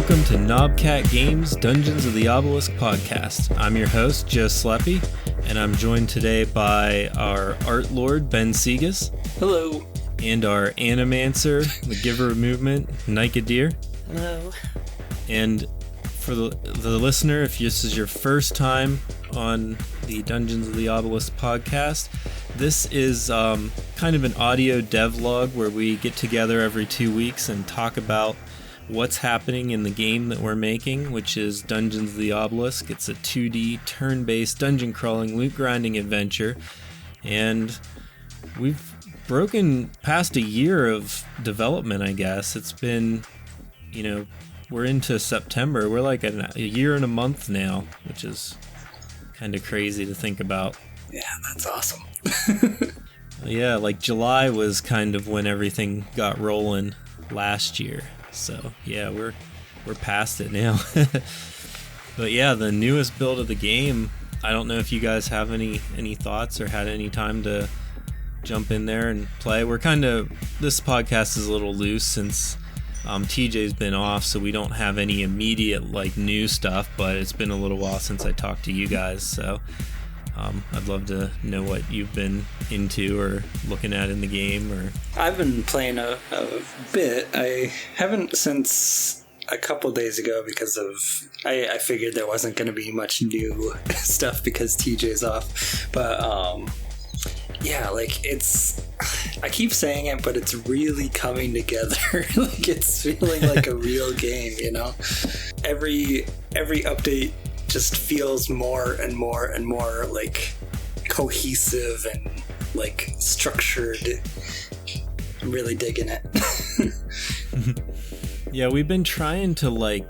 welcome to Knobcat Games Dungeons of the Obelisk podcast. I'm your host, Joe Sleppy, and I'm joined today by our art lord, Ben Segas. Hello. And our animancer, the giver of movement, Nyka Deer. Hello. And for the listener, if this is your first time on the Dungeons of the Obelisk podcast, this is kind of an audio devlog where we get together every 2 weeks and talk about what's happening in the game that we're making, which is Dungeons of the Obelisk. It's a 2D turn-based dungeon crawling loot grinding adventure, and we've broken past a year of development, I guess. It's been, we're into September. We're like a year and a month now, which is kind of crazy to think about. Yeah, that's awesome. Yeah, like July was kind of when everything got rolling last year. So yeah, we're past it now. But yeah, the newest build of the game, I don't know if you guys have any thoughts or had any time to jump in there and play. This podcast is a little loose since TJ's been off, so we don't have any immediate new stuff, but it's been a little while since I talked to you guys, so I'd love to know what you've been into or looking at in the game. Or I've been playing a bit. I haven't since a couple days ago because of I figured there wasn't going to be much new stuff because TJ's off. But yeah, it's I keep saying it, but it's really coming together. It's feeling like a real game, Every update just feels more and more and more cohesive and structured. I'm really digging it. Yeah, we've been trying to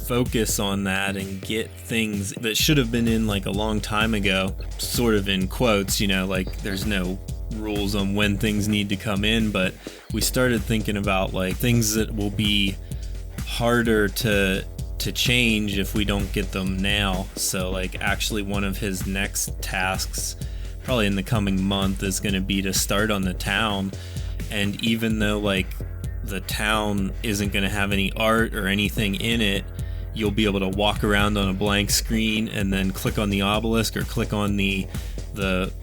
focus on that and get things that should have been in a long time ago, sort of in quotes, there's no rules on when things need to come in, but we started thinking about things that will be harder to change if we don't get them now. So actually one of his next tasks probably in the coming month is going to be to start on the town, and even though the town isn't going to have any art or anything in it, you'll be able to walk around on a blank screen and then click on the obelisk or click on the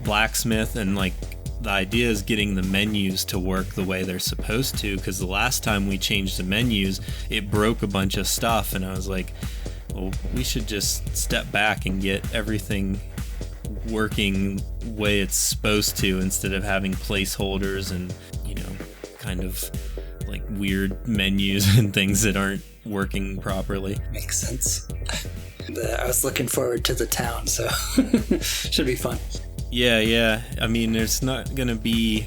blacksmith, and the idea is getting the menus to work the way they're supposed to, because the last time we changed the menus, it broke a bunch of stuff, and I was like, well, we should just step back and get everything working the way it's supposed to, instead of having placeholders and, kind of weird menus and things that aren't working properly. Makes sense. I was looking forward to the town, so should be fun. Yeah. I mean, there's not going to be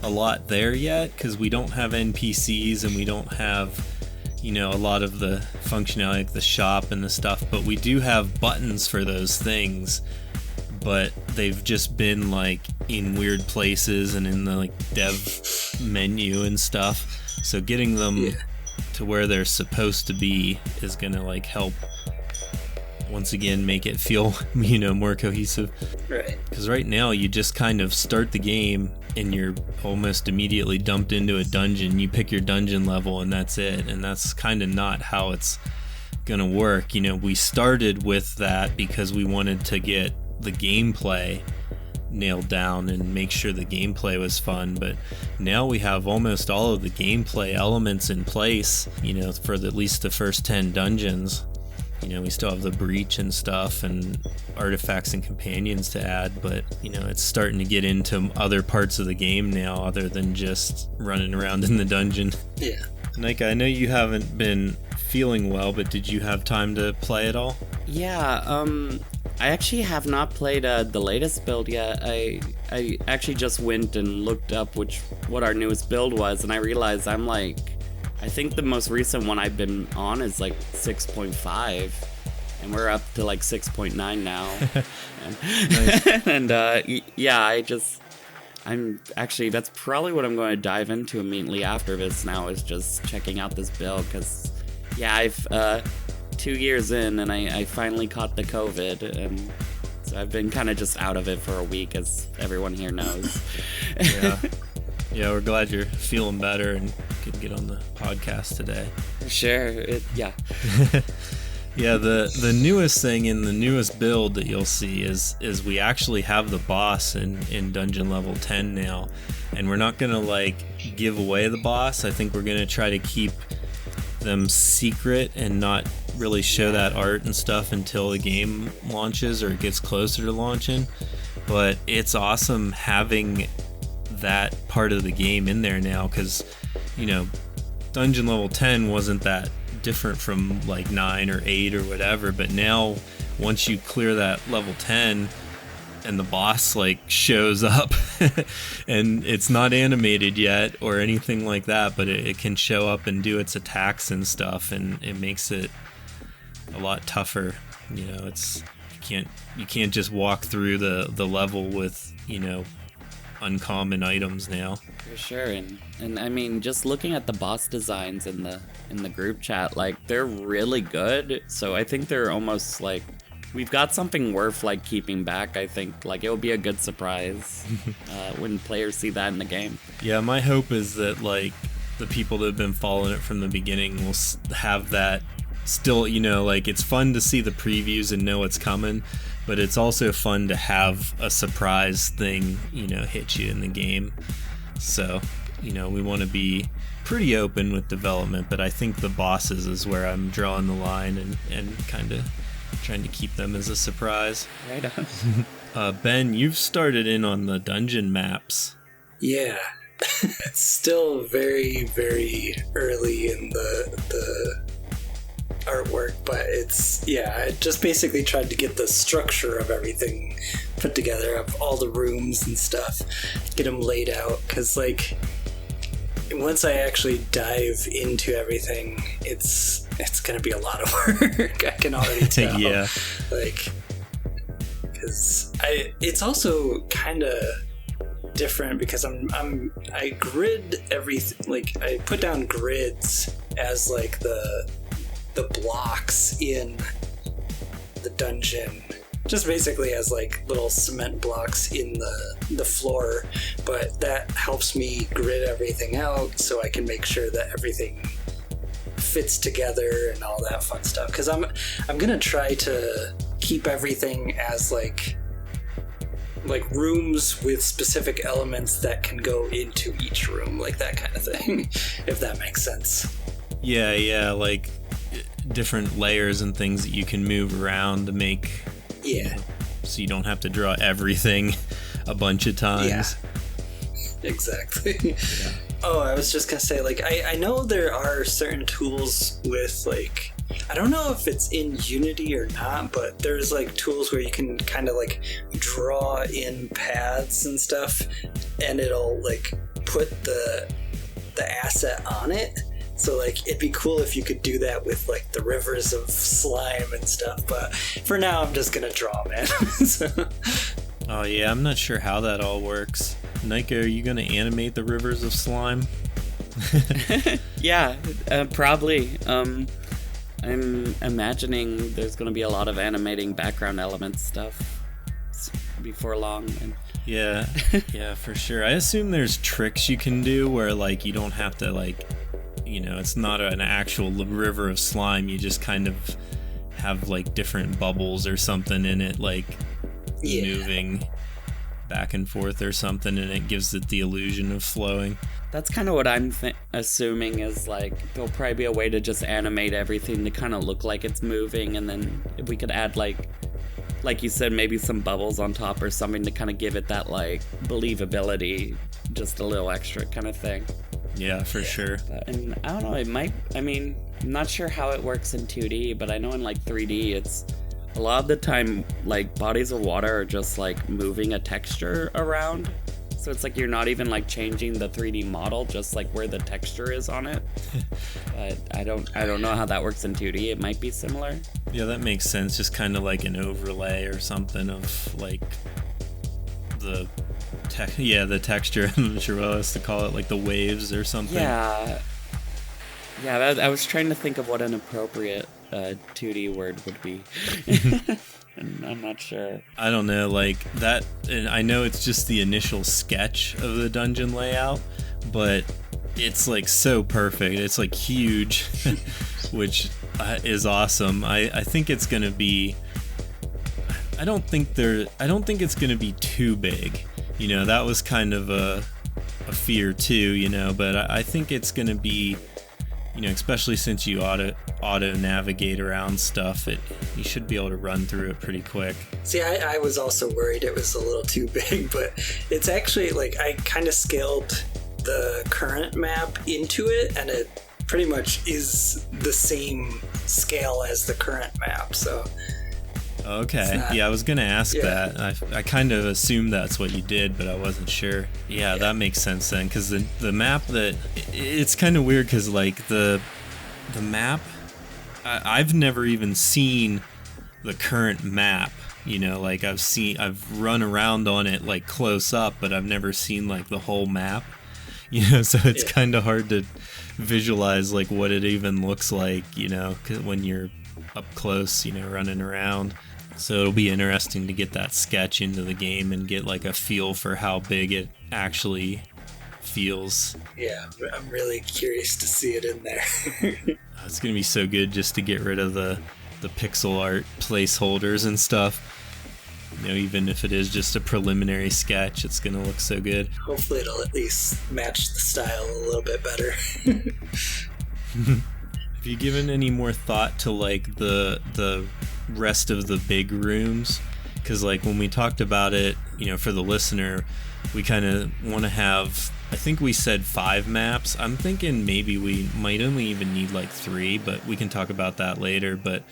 a lot there yet because we don't have NPCs and we don't have, a lot of the functionality like the shop and the stuff, but we do have buttons for those things, but they've just been in weird places and in the dev menu and stuff. So getting them to where they're supposed to be is going to help once again make it feel more cohesive. Right. Because right now you just kind of start the game and you're almost immediately dumped into a dungeon. You pick your dungeon level and that's it, and that's kind of not how it's gonna work. We started with that because we wanted to get the gameplay nailed down and make sure the gameplay was fun, but now we have almost all of the gameplay elements in place, for at least the first 10 dungeons. We still have the breach and stuff and artifacts and companions to add, but, it's starting to get into other parts of the game now other than just running around in the dungeon. Yeah. Nyka, I know you haven't been feeling well, but did you have time to play at all? Yeah, I actually have not played the latest build yet. I actually just went and looked up what our newest build was, and I realized I think the most recent one I've been on is 6.5, and we're up to 6.9 now. And yeah, I'm actually, that's probably what I'm going to dive into immediately after this now, is just checking out this build, because yeah, I've 2 years in and I finally caught the COVID, and so I've been kind of just out of it for a week, as everyone here knows. Yeah, we're glad you're feeling better and could get on the podcast today. For sure. Yeah. Yeah, the newest thing in the newest build that you'll see is we actually have the boss in dungeon level 10 now, and we're not gonna like give away the boss. I think we're gonna try to keep them secret and not really show that art and stuff until the game launches or it gets closer to launching. But it's awesome having that part of the game in there now, because dungeon level 10 wasn't that different from like 9 or 8 or whatever, but now once you clear that level 10 and the boss like shows up and it's not animated yet or anything like that, but it can show up and do its attacks and stuff, and it makes it a lot tougher. It's you can't just walk through the level with uncommon items now. For sure. And I mean, just looking at the boss designs in the group chat, like they're really good. So I think they're almost like we've got something worth like keeping back. I think like it will be a good surprise when players see that in the game. Yeah, my hope is that like the people that have been following it from the beginning will have that still, like it's fun to see the previews and know what's coming, but it's also fun to have a surprise thing, hit you in the game. So, we want to be pretty open with development, but I think the bosses is where I'm drawing the line and kind of trying to keep them as a surprise. Right on. Ben, you've started in on the dungeon maps. Yeah. It's still very, very early in the artwork, but I just basically tried to get the structure of everything put together, of all the rooms and stuff, get them laid out, because like once I actually dive into everything, it's gonna be a lot of work. I can already tell. Yeah, like, because it's also kind of different because I grid everything, like I put down grids as like the blocks in the dungeon, just basically as like little cement blocks in the floor, but that helps me grid everything out so I can make sure that everything fits together and all that fun stuff, because I'm gonna try to keep everything as like rooms with specific elements that can go into each room, like that kind of thing, if that makes sense. Yeah, like different layers and things that you can move around to make, so you don't have to draw everything a bunch of times. Yeah, exactly. Yeah. Oh, I was just gonna say, like, I know there are certain tools with, like, I don't know if it's in Unity or not, but there's like tools where you can kind of like draw in paths and stuff, and it'll like put the asset on it. So like it'd be cool if you could do that with like the rivers of slime and stuff, but for now I'm just gonna draw, man. So. Oh yeah, I'm not sure how that all works. Nyka, are you gonna animate the rivers of slime? Yeah, probably. I'm imagining there's gonna be a lot of animating background elements stuff before long. Yeah, for sure. I assume there's tricks you can do where like you don't have to like, it's not an actual river of slime. You just kind of have like different bubbles or something in it, like moving back and forth or something, and it gives it the illusion of flowing. That's kind of what I'm assuming is like there'll probably be a way to just animate everything to kind of look like it's moving, and then if we could add like you said, maybe some bubbles on top or something to kind of give it that like believability, just a little extra kind of thing. Yeah, for sure. And I don't know, I'm not sure how it works in 2D, but I know in like 3D it's a lot of the time like bodies of water are just like moving a texture around. So it's like you're not even like changing the 3D model, just like where the texture is on it. But I don't know how that works in 2D. It might be similar. Yeah, that makes sense. Just kind of like an overlay or something of like the texture. I'm not sure what else to call it, like the waves or something. Yeah, I was trying to think of what an appropriate 2D word would be. And I'm not sure. I don't know, like that, and I know it's just the initial sketch of the dungeon layout, but it's like so perfect. It's like huge, which is awesome. I think it's gonna be. I don't think it's gonna be too big. You know, that was kind of a fear too. You know, but I think it's gonna be. You know, especially since you auto navigate around stuff, you should be able to run through it pretty quick. See, I was also worried it was a little too big, but it's actually like I kind of scaled the current map into it, and it pretty much is the same scale as the current map. So okay, yeah, I was gonna ask that. I kind of assumed that's what you did, but I wasn't sure. Yeah, that makes sense then, because the map it's kind of weird, because like the map, I've never even seen the current map. You know, like I've run around on it like close up, but I've never seen like the whole map. You know, so it's kind of hard to visualize like what it even looks like. You know, when you're up close, you know, running around. So it'll be interesting to get that sketch into the game and get like a feel for how big it actually feels. Yeah, I'm really curious to see it in there. It's gonna be so good just to get rid of the pixel art placeholders and stuff. You know, even if it is just a preliminary sketch, it's gonna look so good. Hopefully it'll at least match the style a little bit better. Have you given any more thought to like the rest of the big rooms? Because like when we talked about it, you know, for the listener, we kind of want to have, I think we said 5 maps. I'm thinking maybe we might only even need like 3, but we can talk about that later. But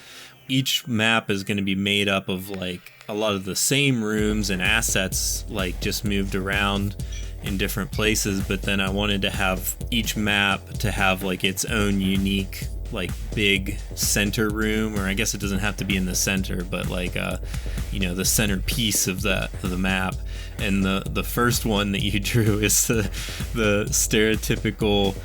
each map is going to be made up of like a lot of the same rooms and assets, like just moved around in different places. But then I wanted to have each map to have like its own unique like big center room, or I guess it doesn't have to be in the center, but like you know, the center piece of the map. And the first one that you drew is the stereotypical,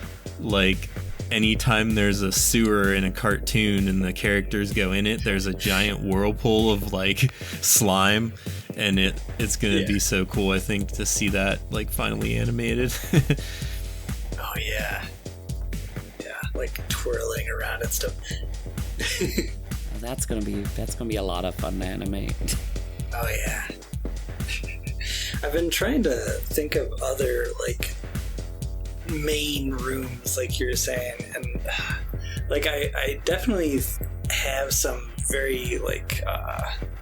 like anytime there's a sewer in a cartoon and the characters go in it, there's a giant whirlpool of like slime, and it's gonna be so cool, I think, to see that like finally animated. Oh yeah, like twirling around and stuff. That's gonna be a lot of fun to animate. Oh yeah. I've been trying to think of other like main rooms, like you were saying, and like I definitely have some very like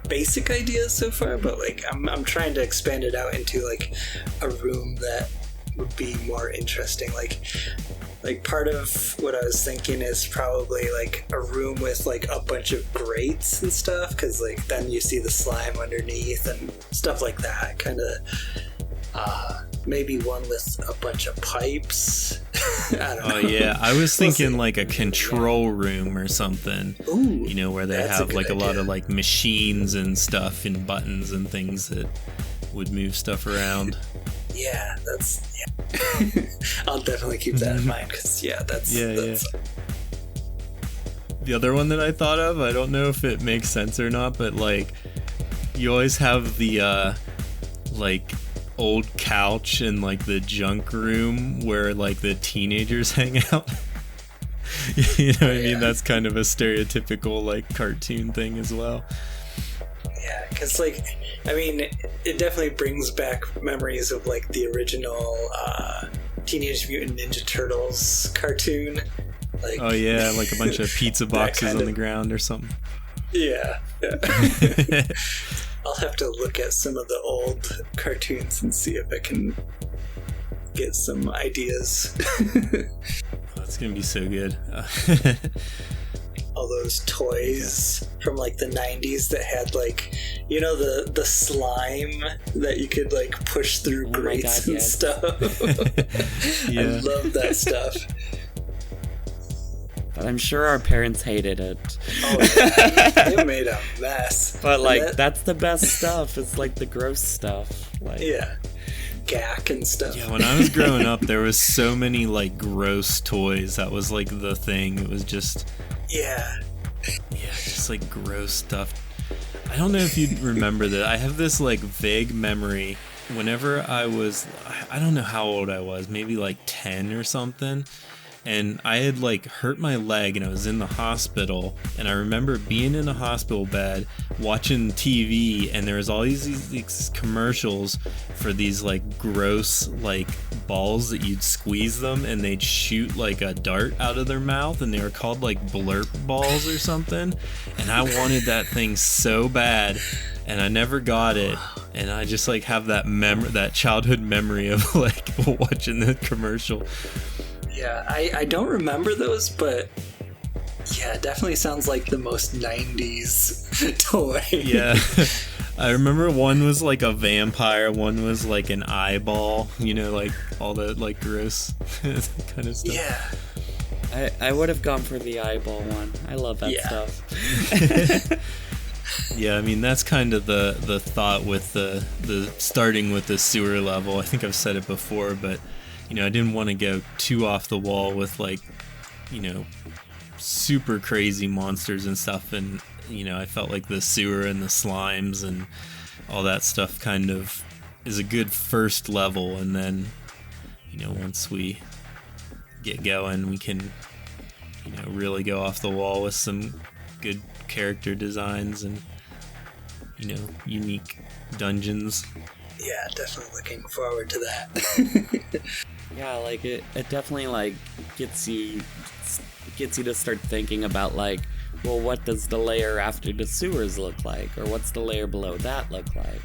basic ideas so far, but like I'm trying to expand it out into like a room that would be more interesting. Like part of what I was thinking is probably like a room with like a bunch of grates and stuff, because like then you see the slime underneath and stuff like that. Kind of maybe one with a bunch of pipes. I don't know. Oh yeah, I was thinking like a control room or something. Ooh, you know, where they have like a lot of like machines and stuff and buttons and things that would move stuff around. Yeah, I'll definitely keep that in mind, because that's The other one that I thought of, I don't know if it makes sense or not, but like you always have the like old couch in like the junk room where like the teenagers hang out. You know what I mean? That's kind of a stereotypical like cartoon thing as well. Yeah, because like, I mean, it definitely brings back memories of like the original Teenage Mutant Ninja Turtles cartoon. Like, oh yeah, like a bunch of pizza boxes on the ground or something. Yeah. I'll have to look at some of the old cartoons and see if I can get some ideas. That's gonna be so good. All those toys from like the 90s that had like, you know, the slime that you could like push through grates and stuff. I love that stuff. But I'm sure our parents hated it. Oh yeah, they made a mess. But like that's the best stuff. It's like the gross stuff. Like, yeah, gack and stuff. Yeah, when I was growing up, there was so many like gross toys. That was like the thing. It was just just like gross stuff. I don't know if you'd remember that. I have this like vague memory. Whenever I I don't know how old I was, maybe like 10 or something. And I had like hurt my leg and I was in the hospital, and I remember being in a hospital bed watching TV, and there was all these commercials for these like gross like balls that you'd squeeze them and they'd shoot like a dart out of their mouth, and they were called like blurp balls or something, and I wanted that thing so bad and I never got it. And I just like have that childhood memory of like watching the commercial. Yeah, I don't remember those, but yeah, it definitely sounds like the most 90s toy. Yeah. I remember one was like a vampire, one was like an eyeball, you know, like all that like gross kind of stuff. Yeah. I would have gone for the eyeball one. I love that stuff. Yeah, I mean, that's kind of the thought with the starting with the sewer level. I think I've said it before, but you know, I didn't want to go too off the wall with like, you know, super crazy monsters and stuff. And, you know, I felt like the sewer and the slimes and all that stuff kind of is a good first level. And then, you know, once we get going, we can, you know, really go off the wall with some good character designs and, you know, unique dungeons. Yeah, definitely looking forward to that. Yeah, like it definitely like gets you to start thinking about like, well, what does the layer after the sewers look like, or what's the layer below that look like?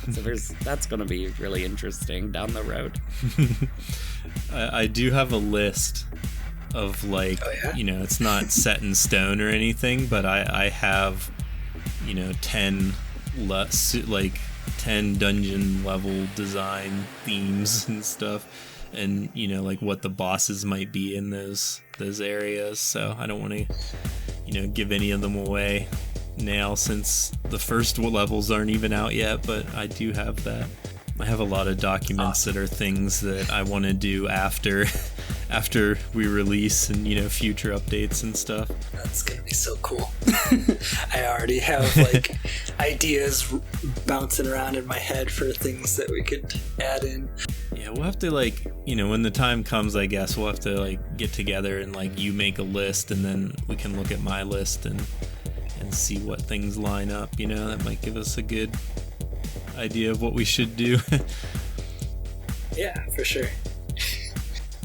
And so that's going to be really interesting down the road. I do have a list of like, you know, it's not set in stone or anything, but I have, you know, 10 dungeon level design themes and stuff, and you know, like what the bosses might be in those areas. So I don't want to, you know, give any of them away now since the first levels aren't even out yet, but I do have that. I have a lot of documents that are things that I want to do after we release, and you know, future updates and stuff. That's gonna be so cool. I already have like ideas bouncing around in my head for things that we could add in. Yeah, we'll have to like, you know, when the time comes, I guess we'll have to like get together and like you make a list, and then we can look at my list and see what things line up. You know, that might give us a good idea of what we should do. Yeah, for sure.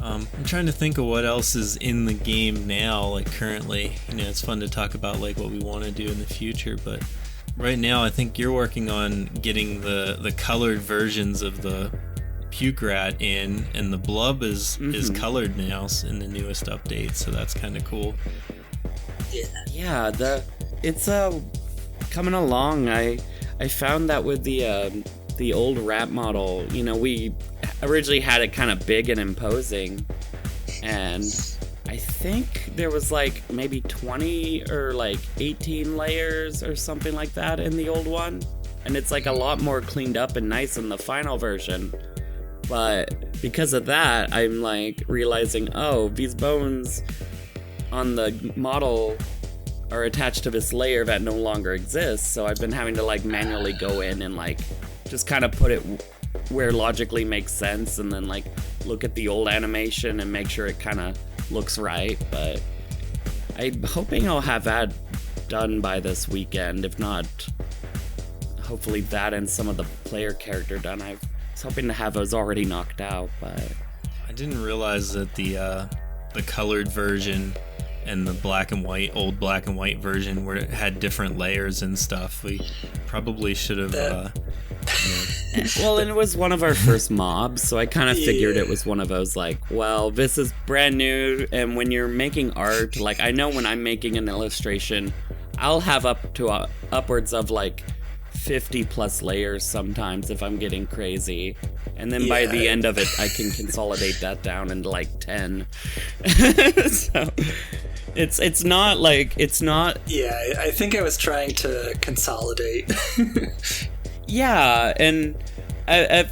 I'm trying to think of what else is in the game now, like currently. You know, it's fun to talk about like what we want to do in the future, but right now I think you're working on getting the colored versions of the Puke Rat in, and the Blub is colored now in the newest update, so that's kind of cool. Yeah, it's coming along. I found that with the old rat model, you know, we originally had it kind of big and imposing, and I think there was like maybe 20 or like 18 layers or something like that in the old one, and it's like a lot more cleaned up and nice in the final version. But because of that, I'm like realizing, oh, these bones on the model are attached to this layer that no longer exists, so I've been having to like manually go in and like just kind of put it where logically makes sense, and then like look at the old animation and make sure it kind of looks right. But I'm hoping I'll have that done by this weekend. If not, hopefully that and some of the player character done. I was hoping to have those already knocked out, but I didn't realize that the colored version and the old black and white version where it had different layers and stuff. We probably should have well, and it was one of our first mobs, so I kind of figured it was one of those like, well, this is brand new, and when you're making art, like I know when I'm making an illustration, I'll have up to upwards of like 50 plus layers sometimes if I'm getting crazy, and then by the end of it I can consolidate that down into like 10. So it's not I think I was trying to consolidate. Yeah, and I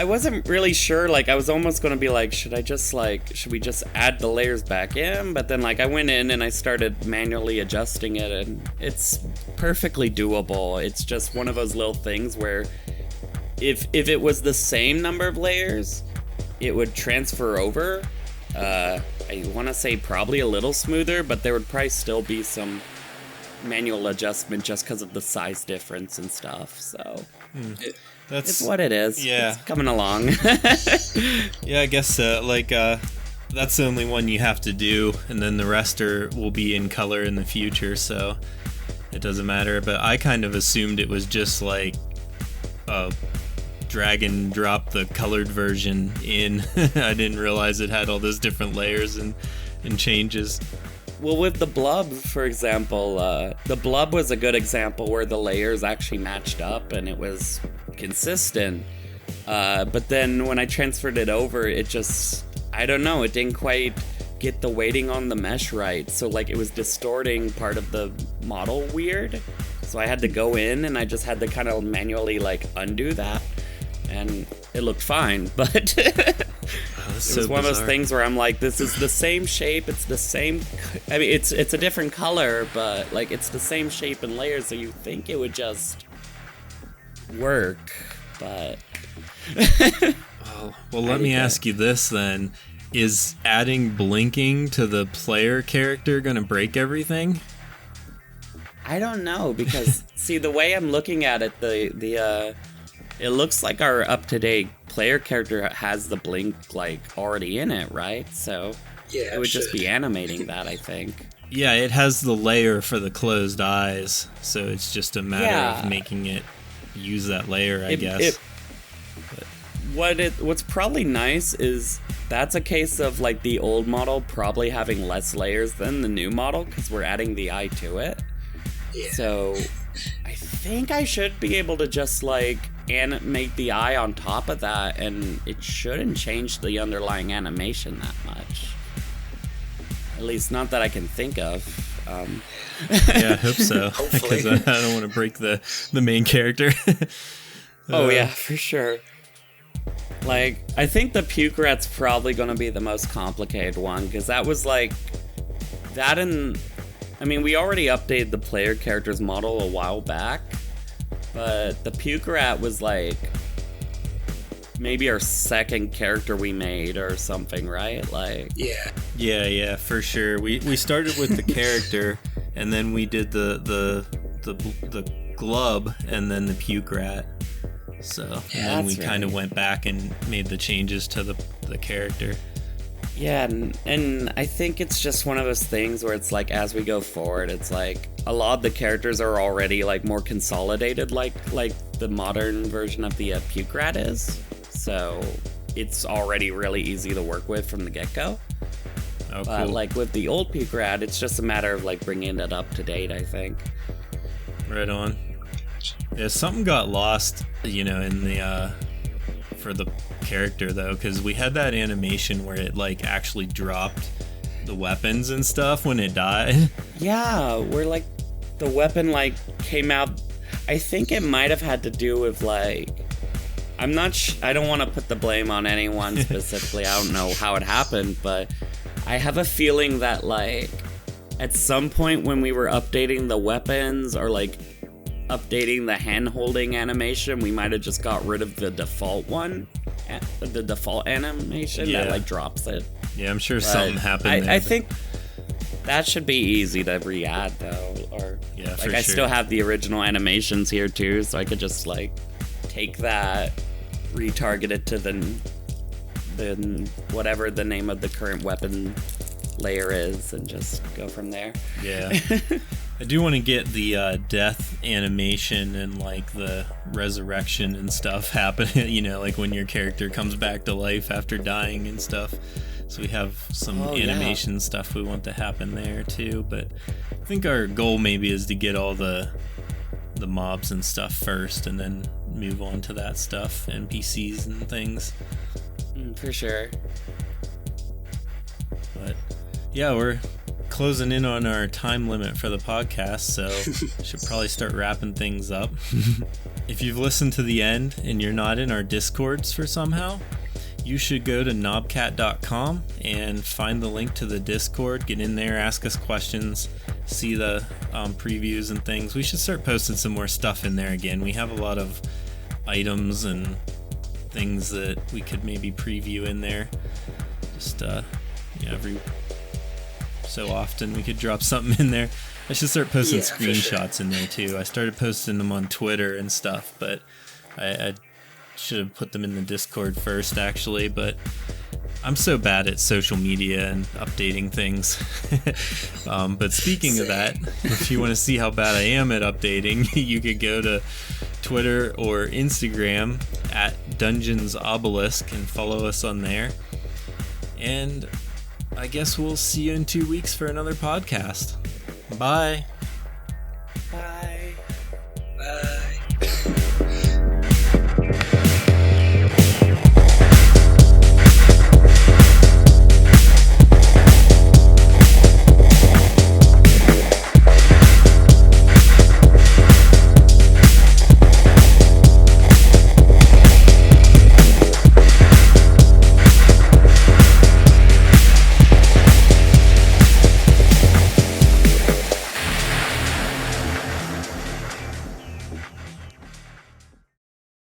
wasn't really sure, like I was almost going to be like, should we just add the layers back in? But then like I went in and I started manually adjusting it, and it's perfectly doable. It's just one of those little things where if it was the same number of layers, it would transfer over. I want to say probably a little smoother, but there would probably still be some manual adjustment just because of the size difference and stuff. So it's what it is. Yeah, it's coming along. Yeah, I guess so. That's the only one you have to do, and then the rest will be in color in the future, so it doesn't matter. But I kind of assumed it was just like drag and drop the colored version in. I didn't realize it had all those different layers and changes. Well, with the blub, for example, the blub was a good example where the layers actually matched up and it was consistent. But then when I transferred it over, it just, I don't know, it didn't quite get the weighting on the mesh right. So like it was distorting part of the model weird. So I had to go in and I just had to kind of manually like undo that. And it looked fine, but it was one of those things where I'm like, this is the same shape, it's the same, I mean, it's a different color, but like it's the same shape and layers, so you think it would just work, but... well, let me ask you this then. Is adding blinking to the player character gonna break everything? I don't know, because, see, the way I'm looking at it, it looks like our up-to-date player character has the blink, like, already in it, right? So yeah, it would just be animating that, I think. Yeah, it has the layer for the closed eyes, so it's just a matter of making it use that layer, I guess. What's probably nice is that's a case of, like, the old model probably having less layers than the new model, because we're adding the eye to it. Yeah. So I think I should be able to just, like, animate the eye on top of that, and it shouldn't change the underlying animation that much. At least not that I can think of. Yeah, I hope so. Because I don't want to break the main character. Oh yeah, for sure. Like, I think the Puke Rat's probably going to be the most complicated one, because that was like that, and I mean, we already updated the player character's model a while back. But the Puke Rat was like maybe our second character we made or something, right? Like Yeah, for sure. We started with the character, and then we did the glub, and then the Puke Rat. So and then we kind of went back and made the changes to the character. Yeah, and I think it's just one of those things where it's like, as we go forward, it's like a lot of the characters are already like more consolidated, like the modern version of the Puke Rat is. So it's already really easy to work with from the get-go. Oh, but cool. like with the old Puke Rat, it's just a matter of like bringing it up to date, I think. Right on. Yeah, something got lost, in the for the character though, because we had that animation where it like actually dropped the weapons and stuff when it died. Yeah, where like the weapon like came out. I think it might have had to do with like, I'm not I don't want to put the blame on anyone specifically. I don't know how it happened, but I have a feeling that like at some point when we were updating the weapons or like updating the hand-holding animation, we might have just got rid of the default one, the default animation that like drops it. Yeah, I'm sure something happened there. I think that should be easy to re-add though, or yeah, like I still have the original animations here too, so I could just like take that, retarget it to the whatever the name of the current weapon layer is, and just go from there. Yeah. I do want to get the death animation and like the resurrection and stuff happening, like when your character comes back to life after dying and stuff. So we have some animation stuff we want to happen there too. But I think our goal maybe is to get all the mobs and stuff first, and then move on to that stuff, NPCs and things. For sure. But yeah, we're closing in on our time limit for the podcast, so should probably start wrapping things up. If you've listened to the end and you're not in our Discords for somehow, you should go to knobcat.com and find the link to the Discord. Get in there, ask us questions, see the previews and things. We should start posting some more stuff in there again. We have a lot of items and things that we could maybe preview in there. Just every so often we could drop something in there. I should start posting screenshots in there too. I started posting them on Twitter and stuff, but I should have put them in the Discord first actually, but I'm so bad at social media and updating things. But speaking of that, if you want to see how bad I am at updating, you could go to Twitter or Instagram at Dungeons Obelisk and follow us on there. And I guess we'll see you in 2 weeks for another podcast. Bye.